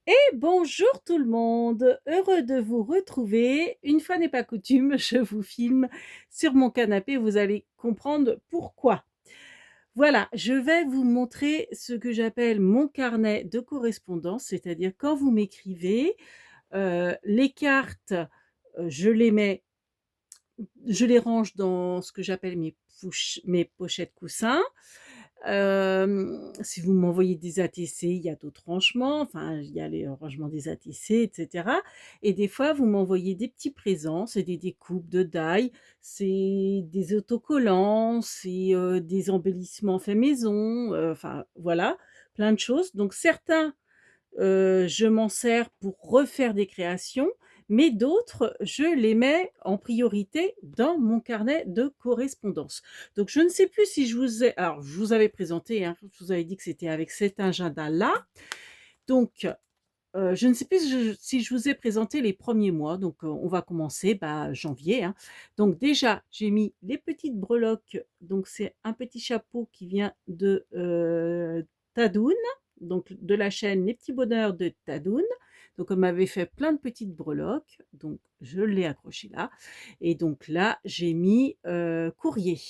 Et bonjour tout le monde, heureux de vous retrouver. Une fois n'est pas coutume, je vous filme sur mon canapé, vous allez comprendre pourquoi. Voilà, je vais vous montrer ce que j'appelle mon carnet de correspondance, c'est-à-dire quand vous m'écrivez, les cartes, je les mets je les range dans ce que j'appelle mes pochettes coussins. Si vous m'envoyez des ATC, il y a d'autres rangements, enfin, il y a les rangements des ATC, et cetera, et des fois, vous m'envoyez des petits présents, c'est des découpes de die, c'est des autocollants, c'est, des embellissements faits maison, enfin, voilà, plein de choses. Donc certains, je m'en sers pour refaire des créations, mais d'autres, je les mets en priorité dans mon carnet de correspondance. Donc je ne sais plus si je vous avais présenté, hein, je vous avais dit que c'était avec cet agenda-là. Donc, je ne sais plus si je vous ai présenté les premiers mois, donc on va commencer, bah, janvier, hein. Donc déjà, j'ai mis les petites breloques, donc c'est un petit chapeau qui vient de, Tadoun, donc de la chaîne Les Petits Bonheurs de Tadoun. Donc on m'avait fait plein de petites breloques, donc je l'ai accroché là, et donc là, j'ai mis, courrier,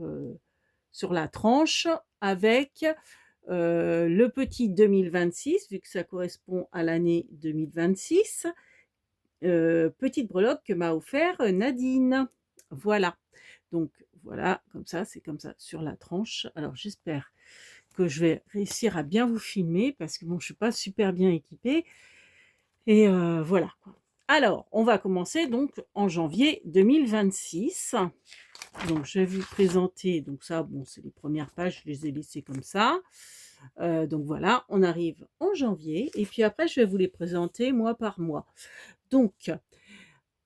heu, sur la tranche avec le petit 2026, vu que ça correspond à l'année 2026, petite breloque que m'a offert Nadine. Voilà. Donc voilà, comme ça, c'est comme ça sur la tranche. Alors j'espère que je vais réussir à bien vous filmer parce que bon, je suis pas super bien équipée et voilà quoi. Alors, on va commencer donc en janvier 2026. Donc je vais vous présenter, donc ça, bon, c'est les premières pages, je les ai laissées comme ça. Donc voilà, on arrive en janvier et puis après je vais vous les présenter mois par mois. Donc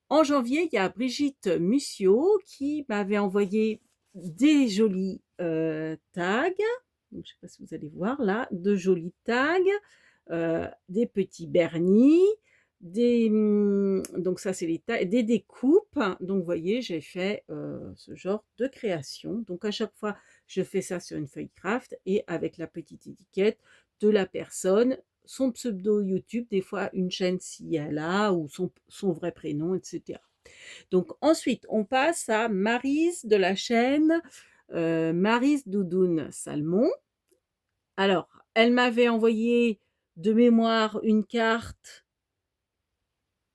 en janvier, il y a Brigitte Mussio qui m'avait envoyé des jolis, tags, donc je ne sais pas si vous allez voir là, de jolis tags, des petits bernis, donc ça c'est les tags, des découpes. Donc vous voyez, j'ai fait, ce genre de création. Donc à chaque fois, je fais ça sur une feuille craft et avec la petite étiquette de la personne, son pseudo YouTube, des fois une chaîne si elle a, ou son vrai prénom, etc. Donc ensuite, on passe à Maryse de la chaîne Maryse Doudoune Salmon. Alors, elle m'avait envoyé de mémoire une carte,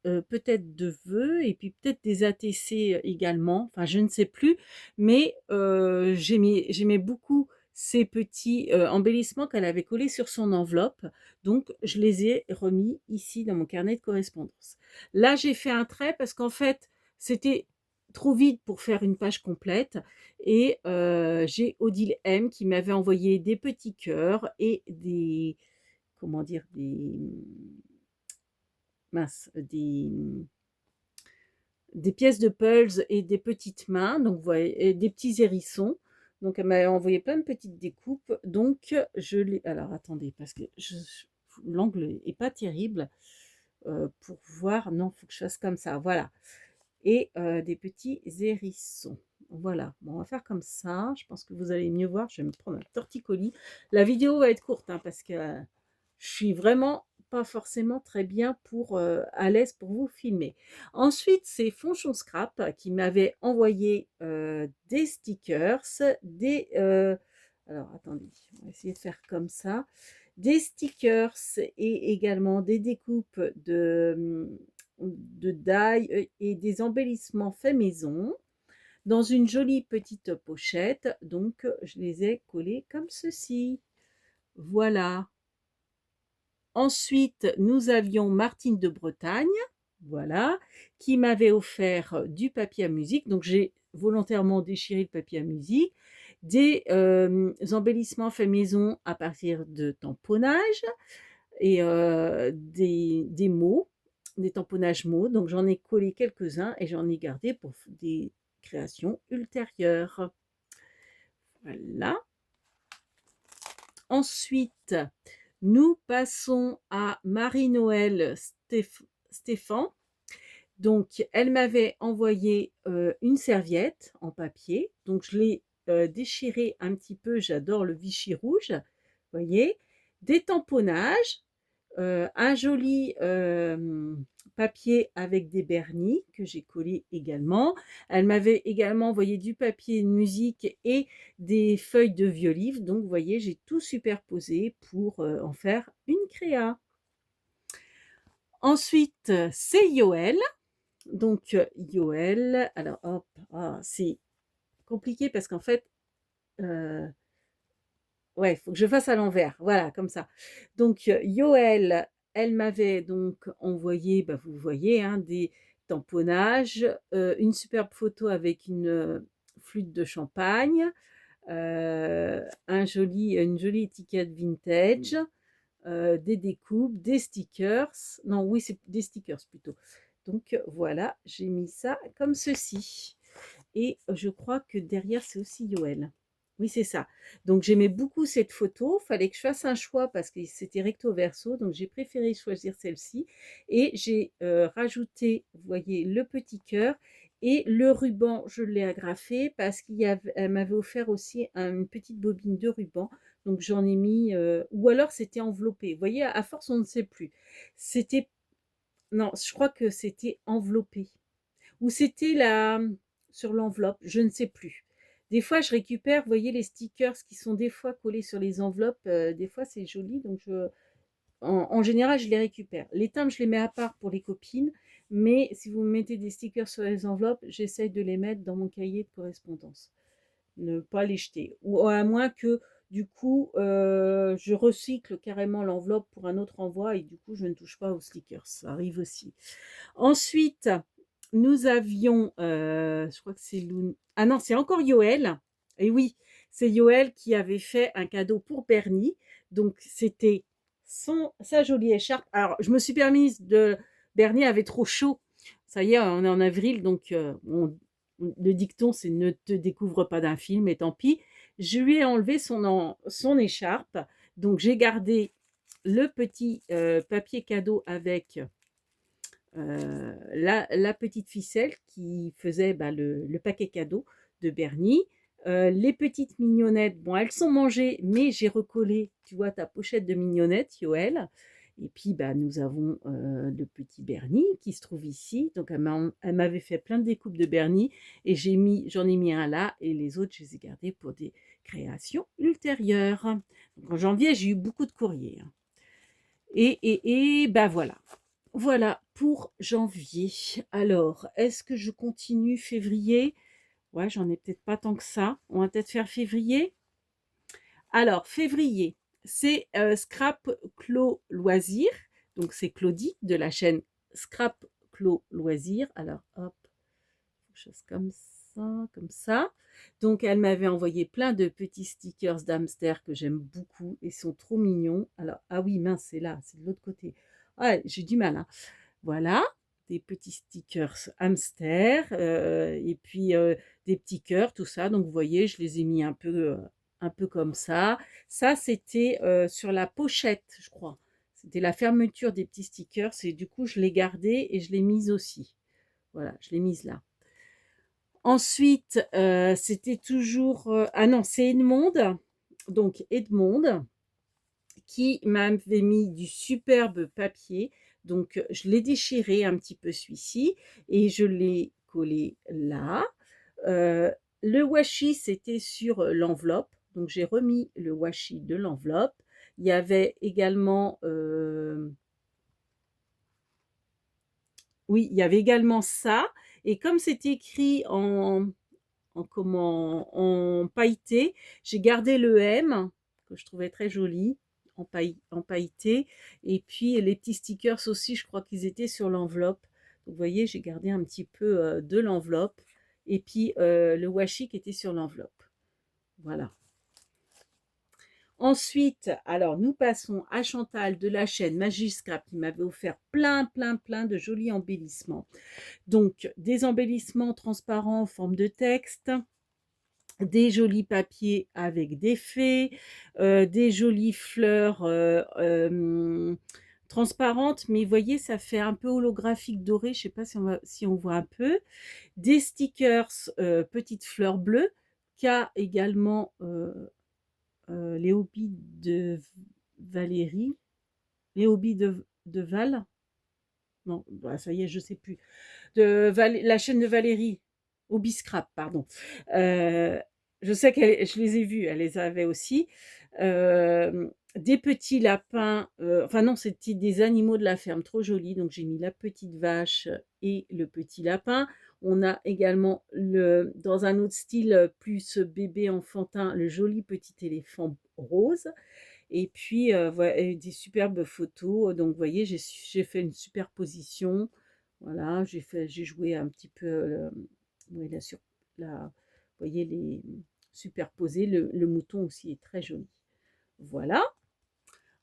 peut-être de vœux et puis peut-être des ATC également, enfin je ne sais plus, mais j'aimais beaucoup ces petits embellissements qu'elle avait collés sur son enveloppe, donc je les ai remis ici dans mon carnet de correspondance. Là, j'ai fait un trait parce qu'en fait, c'était trop vite pour faire une page complète et j'ai Odile M qui m'avait envoyé des petits cœurs et des, comment dire, mince, des pièces de pulse et des petites mains, donc vous voyez, et des petits hérissons. Donc elle m'a envoyé plein de petites découpes. Donc je les. Alors attendez, parce que l'angle est pas terrible pour voir. Non, il faut que je fasse comme ça. Voilà. Et des petits hérissons. Voilà. Bon, on va faire comme ça. Je pense que vous allez mieux voir. Je vais me prendre un torticolis. La vidéo va être courte hein, parce que je suis vraiment pas forcément très bien à l'aise pour vous filmer. Ensuite, c'est Fonchon Scrap qui m'avait envoyé des stickers, alors attendez, on va essayer de faire comme ça, des stickers et également des découpes de die et des embellissements faits maison dans une jolie petite pochette. Donc, je les ai collés comme ceci. Voilà. Ensuite, nous avions Martine de Bretagne, voilà, qui m'avait offert du papier à musique. Donc, j'ai volontairement déchiré le papier à musique, des embellissements faits maison à partir de tamponnages et des mots, des tamponnages mots. Donc, j'en ai collé quelques-uns et j'en ai gardé pour des créations ultérieures. Voilà. Ensuite, nous passons à Marie-Noël Stéphan. Donc, elle m'avait envoyé une serviette en papier. Donc, je l'ai déchirée un petit peu. J'adore le Vichy rouge. Vous voyez, des tamponnages, un joli, papier avec des vernis que j'ai collé également. Elle m'avait également envoyé du papier de musique et des feuilles de vieux livre, donc vous voyez, j'ai tout superposé pour, en faire une créa. Ensuite, c'est Yoël. Donc, Yoël, alors hop, ah, c'est compliqué parce qu'en fait, heu, ouais, il faut que je fasse à l'envers, voilà, comme ça. Donc, Yoël, elle m'avait donc envoyé, bah, vous voyez, hein, des tamponnages, une superbe photo avec une, flûte de champagne, une jolie étiquette vintage, des découpes, des stickers. Non, oui, c'est des stickers plutôt. Donc, voilà, j'ai mis ça comme ceci. Et je crois que derrière, c'est aussi Yoël. Oui, c'est ça. Donc j'aimais beaucoup cette photo. Fallait que je fasse un choix parce que c'était recto verso. Donc j'ai préféré choisir celle-ci. Et j'ai rajouté, vous voyez, le petit cœur. Et le ruban, je l'ai agrafé parce elle m'avait offert aussi une petite bobine de ruban. Donc j'en ai mis, ou alors c'était enveloppé. Vous voyez, à force, on ne sait plus. C'était, non, je crois que c'était enveloppé. Ou c'était la sur l'enveloppe, je ne sais plus. Des fois, je récupère, vous voyez, les stickers qui sont des fois collés sur les enveloppes. Des fois, c'est joli, donc en général, je les récupère. Les timbres, je les mets à part pour les copines, mais si vous mettez des stickers sur les enveloppes, j'essaye de les mettre dans mon cahier de correspondance. Ne pas les jeter. Ou à moins que, du coup, je recycle carrément l'enveloppe pour un autre envoi et du coup, je ne touche pas aux stickers. Ça arrive aussi. Ensuite, nous avions, je crois que c'est Loun ah non, c'est encore Yoël. Et oui, c'est Yoël qui avait fait un cadeau pour Bernie. Donc c'était sa jolie écharpe. Alors, je me suis permise de Bernie avait trop chaud. Ça y est, on est en avril, donc le dicton, c'est ne te découvre pas d'un film, et tant pis. Je lui ai enlevé son écharpe. Donc j'ai gardé le petit papier cadeau avec la petite ficelle qui faisait bah, le paquet cadeau de Bernie. Les petites mignonnettes, bon, elles sont mangées, mais j'ai recollé, tu vois, ta pochette de mignonnettes, Yoël. Et puis, bah, nous avons le petit Bernie qui se trouve ici. Donc, elle m'avait fait plein de découpes de Bernie et j'en ai mis un là et les autres, je les ai gardés pour des créations ultérieures. Donc, en janvier, j'ai eu beaucoup de courriers, hein. Et bah voilà. Voilà pour janvier. Alors, est-ce que je continue février? Ouais, j'en ai peut-être pas tant que ça. On va peut-être faire février. Alors, février, c'est Scrap Clos Loisirs. Donc, c'est Claudie de la chaîne Scrap Clos Loisirs. Alors, hop, chose comme ça, comme ça. Donc, elle m'avait envoyé plein de petits stickers d'hamster que j'aime beaucoup et sont trop mignons. Alors, ah oui, mince, c'est là, c'est de l'autre côté. Ah, j'ai du mal, hein. Voilà, des petits stickers hamster, et puis des petits cœurs, tout ça. Donc, vous voyez, je les ai mis un peu comme ça. Ça, c'était sur la pochette, je crois. C'était la fermeture des petits stickers. Et du coup, je l'ai gardé et je l'ai mise aussi. Voilà, je l'ai mise là. Ensuite, c'était toujours... ah non, c'est Edmond. Donc, Edmond qui m'avait mis du superbe papier. Donc, je l'ai déchiré un petit peu celui-ci et je l'ai collé là. Euh, le washi, c'était sur l'enveloppe. Donc, j'ai remis le washi de l'enveloppe. Il y avait également... oui, il y avait également ça. Et comme c'est écrit en pailleté, j'ai gardé le M que je trouvais très joli en pailleté. Et puis les petits stickers aussi, je crois qu'ils étaient sur l'enveloppe. Donc vous voyez, j'ai gardé un petit peu de l'enveloppe. Et puis le washi qui était sur l'enveloppe. Voilà. Ensuite, alors nous passons à Chantal de la chaîne Magiscrap qui m'avait offert plein de jolis embellissements. Donc des embellissements transparents en forme de texte, des jolis papiers avec des fées, des jolies fleurs transparentes, mais vous voyez, ça fait un peu holographique doré, je ne sais pas si on voit un peu. Des stickers petites fleurs bleues, qu'a également les hobbies de Valérie. Les hobbies de Val? Non, bah, ça y est, je sais plus. La chaîne de Valérie, Hobby Scrap, pardon. Euh, je sais je les ai vus, elle les avait aussi. Des petits lapins, enfin non, c'était des animaux de la ferme, trop jolis. Donc j'ai mis la petite vache et le petit lapin. On a également dans un autre style plus bébé enfantin, le joli petit éléphant rose. Et puis, et des superbes photos. Donc, vous voyez, j'ai fait une superposition. Voilà, j'ai joué un petit peu, ouais, vous voyez, les superposés. Le mouton aussi est très joli. Voilà.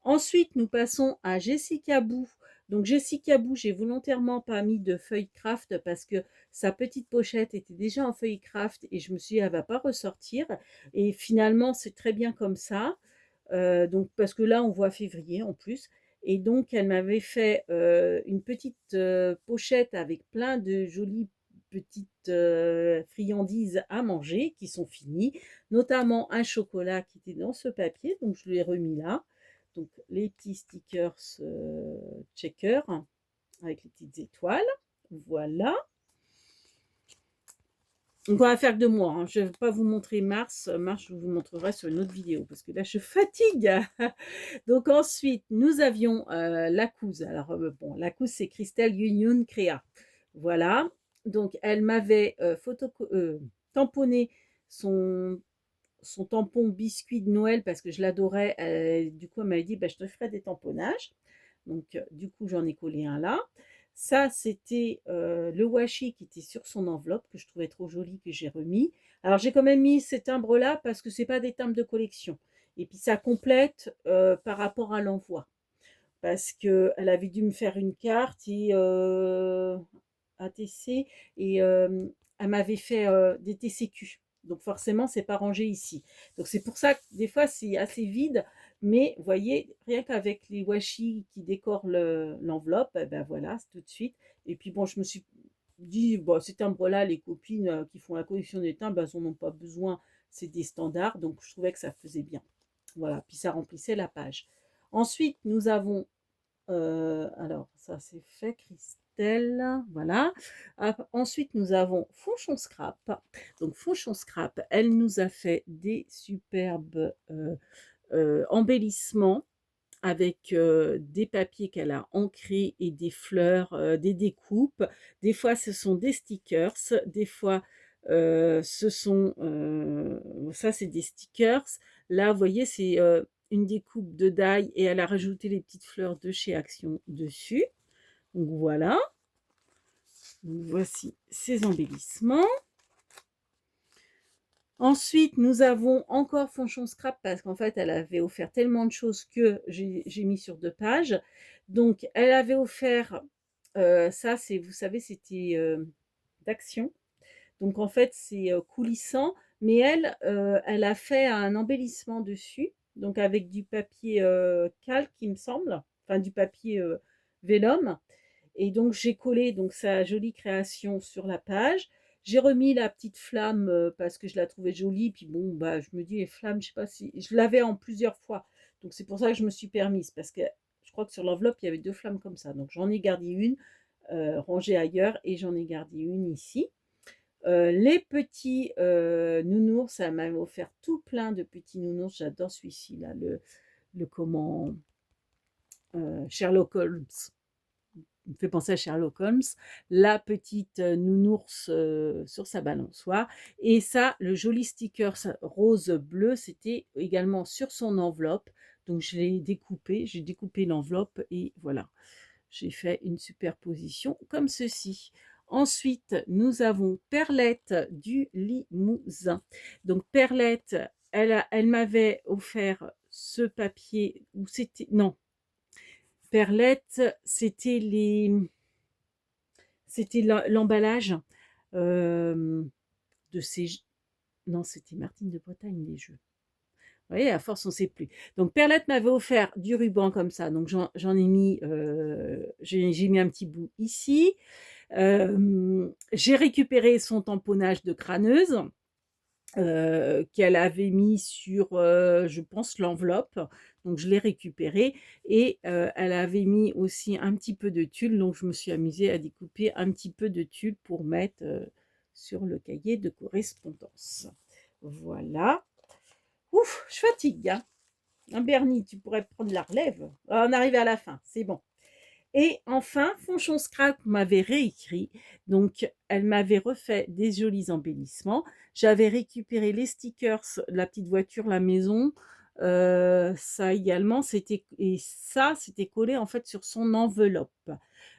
Ensuite, nous passons à Jessica Bou. Donc, Jessica Bou, j'ai volontairement pas mis de feuille craft parce que sa petite pochette était déjà en feuille craft et je me suis dit, elle va pas ressortir. Et finalement, c'est très bien comme ça. Donc, parce que là, on voit février en plus. Et donc, elle m'avait fait une petite pochette avec plein de jolies petites friandises à manger qui sont finies, notamment un chocolat qui était dans ce papier. Donc, je l'ai remis là. Donc, les petits stickers checker avec les petites étoiles. Voilà. Donc, on va faire que de moi, hein. Je ne vais pas vous montrer Mars. Mars, je vous montrerai sur une autre vidéo parce que là, je fatigue. Donc, ensuite, nous avions la couse. Alors, bon, la couse, c'est Christelle Union Créa. Voilà. Donc, elle m'avait tamponné son, son tampon biscuit de Noël parce que je l'adorais. Du coup, elle m'avait dit, bah, je te ferai des tamponnages. Donc, du coup, j'en ai collé un là. Ça, c'était le washi qui était sur son enveloppe, que je trouvais trop joli, que j'ai remis. Alors, j'ai quand même mis ces timbres-là parce que c'est pas des timbres de collection. Et puis, ça complète par rapport à l'envoi. Parce qu'elle avait dû me faire une carte et ATC et elle m'avait fait des TCQ. Donc forcément, c'est pas rangé ici. Donc c'est pour ça que des fois, c'est assez vide. Mais vous voyez, rien qu'avec les washi qui décorent l'enveloppe, ben voilà, c'est tout de suite. Et puis bon, je me suis dit, bon, ces timbres-là, les copines qui font la collection des timbres, elles n'en ont pas besoin. C'est des standards. Donc je trouvais que ça faisait bien. Voilà, puis ça remplissait la page. Ensuite, nous avons alors, ça c'est fait, Christelle. Voilà. Ensuite, nous avons Fonchon Scrap. Donc, Fonchon Scrap, elle nous a fait des superbes embellissements avec des papiers qu'elle a ancrés et des fleurs, des découpes. Des fois, ce sont des stickers. Des fois, ça, c'est des stickers. Là, vous voyez, c'est une découpe de die et elle a rajouté les petites fleurs de chez Action dessus. Donc voilà. Donc, voici ces embellissements. Ensuite, nous avons encore Fonchon Scrap parce qu'en fait, elle avait offert tellement de choses que j'ai mis sur 2 pages. Donc, elle avait offert, ça, vous savez, c'était d'Action. Donc, en fait, c'est coulissant, mais elle a fait un embellissement dessus, donc avec du papier calque, il me semble, enfin du papier vélum. Et donc, j'ai collé donc sa jolie création sur la page. J'ai remis la petite flamme parce que je la trouvais jolie. Puis bon, bah, je me dis, les flammes, je sais pas si. Je l'avais en plusieurs fois. Donc, c'est pour ça que je me suis permise. Parce que je crois que sur l'enveloppe, il y avait 2 flammes comme ça. Donc, j'en ai gardé une rangée ailleurs et j'en ai gardé une ici. Les petits nounours, elle m'a offert tout plein de petits nounours. J'adore celui-ci, là, le comment Sherlock Holmes. Il me fait penser à Sherlock Holmes. La petite nounours sur sa balançoire. Et ça, le joli sticker rose-bleu, c'était également sur son enveloppe. Donc, je l'ai découpé. J'ai découpé l'enveloppe et voilà. J'ai fait une superposition comme ceci. Ensuite, nous avons Perlette du Limousin. Donc, Perlette, elle m'avait offert ce papier, ou c'était, non, Perlette, c'était l'emballage de ces, non, c'était Martine de Bretagne, les jeux. Vous voyez, à force, on ne sait plus. Donc, Perlette m'avait offert du ruban comme ça. Donc, j'en ai mis, j'ai mis un petit bout ici. J'ai récupéré son tamponnage de crâneuse qu'elle avait mis sur, je pense, l'enveloppe. Donc je l'ai récupéré et elle avait mis aussi un petit peu de tulle, donc je me suis amusée à découper un petit peu de tulle pour mettre, sur le cahier de correspondance. Voilà. Ouf, je fatigue, hein. Hein, Bernie, tu pourrais prendre la relève? Ah, on arrive à la fin, c'est bon. Et enfin, Fonchon Scrap m'avait réécrit, donc elle m'avait refait des jolis embellissements. J'avais récupéré les stickers, la petite voiture, la maison, ça également, c'était collé en fait sur son enveloppe.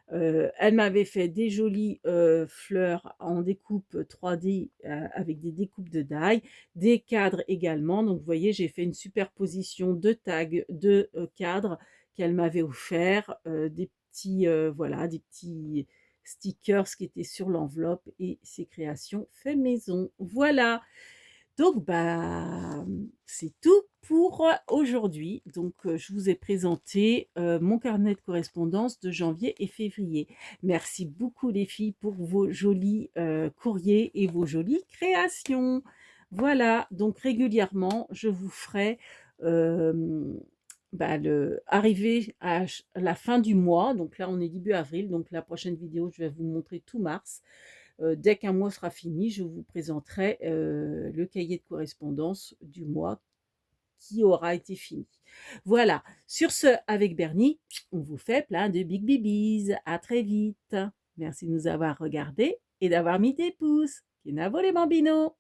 Elle m'avait fait des jolies, fleurs en découpe 3D, avec des découpes de die, des cadres également. Donc vous voyez, j'ai fait une superposition de tags, de, cadres qu'elle m'avait offert, des petits, voilà, des petits stickers qui étaient sur l'enveloppe et ses créations fait maison. Voilà! Donc, bah, c'est tout pour aujourd'hui. Donc, je vous ai présenté mon carnet de correspondance de janvier et février. Merci beaucoup les filles pour vos jolis courriers et vos jolies créations. Voilà, donc régulièrement, je vous ferai euh, arriver à la fin du mois. Donc là, on est début avril. Donc la prochaine vidéo, je vais vous montrer tout mars. Dès qu'un mois sera fini, je vous présenterai le cahier de correspondance du mois qui aura été fini. Voilà, sur ce, avec Bernie, on vous fait plein de big bibis. À très vite. Merci de nous avoir regardés et d'avoir mis des pouces. Kenavo les bambinos.